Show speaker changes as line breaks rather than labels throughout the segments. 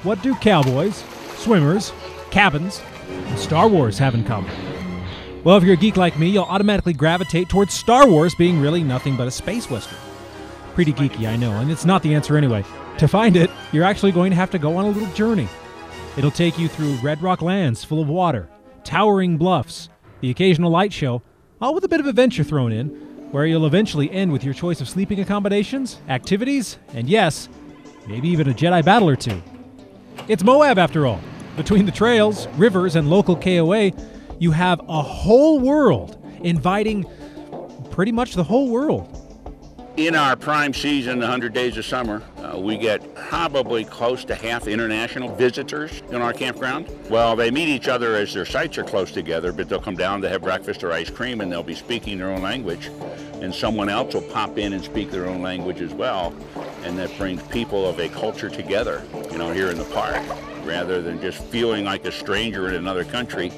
What do cowboys, swimmers, cabins, and Star Wars have in common? Well, if you're a geek like me, you'll automatically gravitate towards Star Wars being really nothing but a space western. Pretty geeky, I know, and it's not the answer anyway. To find it, you're actually going to have to go on a little journey. It'll take you through red rock lands full of water, towering bluffs, the occasional light show, all with a bit of adventure thrown in, where you'll eventually end with your choice of sleeping accommodations, activities, and yes, maybe even a Jedi battle or two. It's Moab, after all. Between the trails, rivers, and local KOA, you have a whole world inviting pretty much the whole world.
In our prime season, the 100 days of summer, we get probably close to half international visitors in our campground. Well, they meet each other as their sites are close together, but they'll come down to have breakfast or ice cream, and they'll be speaking their own language. And someone else will pop in and speak their own language as well. And that brings people of a culture together, here in the park, rather than just feeling like a stranger in another country.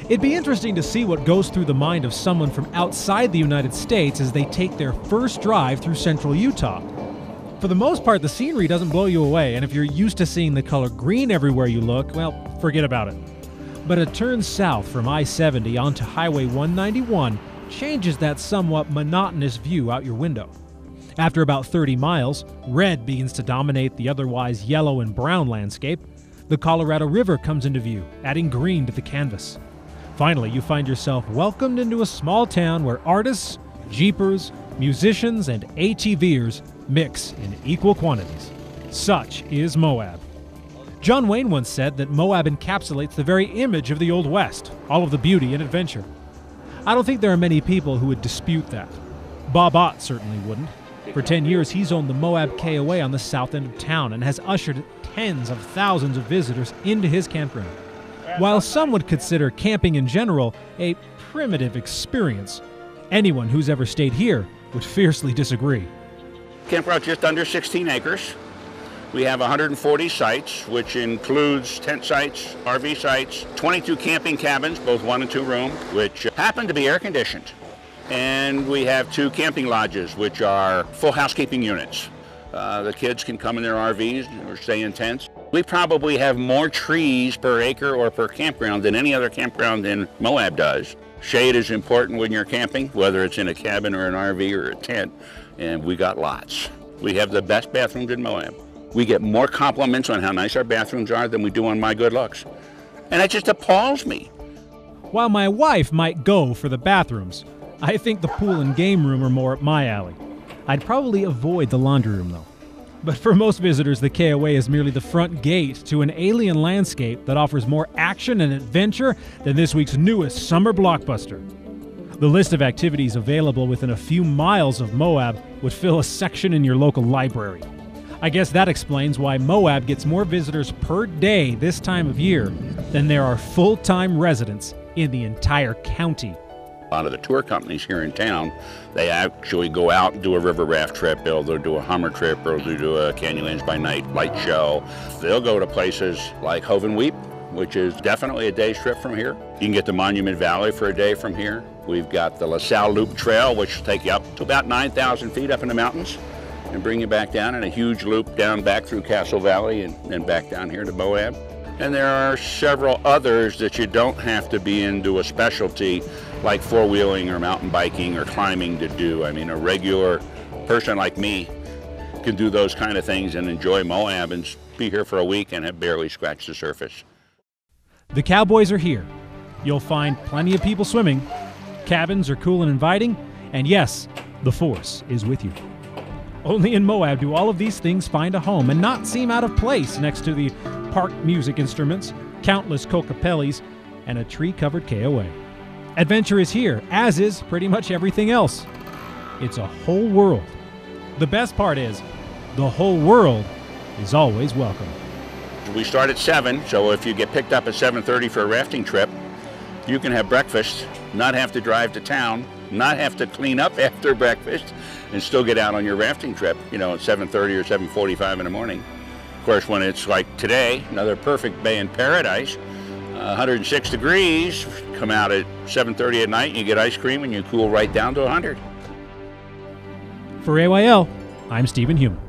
It'd be interesting to see what goes through the mind of someone from outside the United States as they take their first drive through central Utah. For the most part, the scenery doesn't blow you away, and if you're used to seeing the color green everywhere you look, well, forget about it. But a turn south from I-70 onto Highway 191 changes that somewhat monotonous view out your window. After about 30 miles, red begins to dominate the otherwise yellow and brown landscape. The Colorado River comes into view, adding green to the canvas. Finally, you find yourself welcomed into a small town where artists, jeepers, musicians, and ATVers mix in equal quantities. Such is Moab. John Wayne once said that Moab encapsulates the very image of the Old West, all of the beauty and adventure. I don't think there are many people who would dispute that. Bob Ott certainly wouldn't. For 10 years, he's owned the MoabKOA on the south end of town and has ushered tens of thousands of visitors into his campground. While some would consider camping in general a primitive experience, anyone who's ever stayed here would fiercely disagree.
Campground just under 16 acres. We have 140 sites, which includes tent sites, RV sites, 22 camping cabins, both 1 and 2 room, which happen to be air conditioned. And we have 2 camping lodges, which are full housekeeping units. The kids can come in their RVs or stay in tents. We probably have more trees per acre or per campground than any other campground in Moab does. Shade is important when you're camping, whether it's in a cabin or an RV or a tent, and we got lots. We have the best bathrooms in Moab. We get more compliments on how nice our bathrooms are than we do on my good looks. And that just appalls me.
While my wife might go for the bathrooms, I think the pool and game room are more up my alley. I'd probably avoid the laundry room, though. But for most visitors, the KOA is merely the front gate to an alien landscape that offers more action and adventure than this week's newest summer blockbuster. The list of activities available within a few miles of Moab would fill a section in your local library. I guess that explains why Moab gets more visitors per day this time of year than there are full-time residents in the entire county.
A lot of the tour companies here in town, they actually go out and do a river raft trip. They'll do a Hummer trip, or they'll do a Canyonlands by Night light show. They'll go to places like Hove and Weep, which is definitely a day's trip from here. You can get to Monument Valley for a day from here. We've got the LaSalle Loop Trail, which will take you up to about 9,000 feet up in the mountains and bring you back down in a huge loop down back through Castle Valley and back down here to Moab. And there are several others that you don't have to be into a specialty like four-wheeling or mountain biking or climbing to do. I mean, a regular person like me can do those kind of things and enjoy Moab and be here for a week and have barely scratched the surface.
The cowboys are here. You'll find plenty of people swimming. Cabins are cool and inviting. And yes, the Force is with you. Only in Moab do all of these things find a home and not seem out of place next to the park music instruments, countless Kokopellis, and a tree-covered KOA. Adventure is here, as is pretty much everything else. It's a whole world. The best part is, the whole world is always welcome.
We start at 7, so if you get picked up at 7:30 for a rafting trip, you can have breakfast, not have to drive to town, not have to clean up after breakfast, and still get out on your rafting trip, at 7:30 or 7:45 in the morning. Of course, when it's like today, another perfect day in paradise, 106 degrees, come out at 7:30 at night, and you get ice cream, and you cool right down to 100.
For AYL, I'm Stephen Human.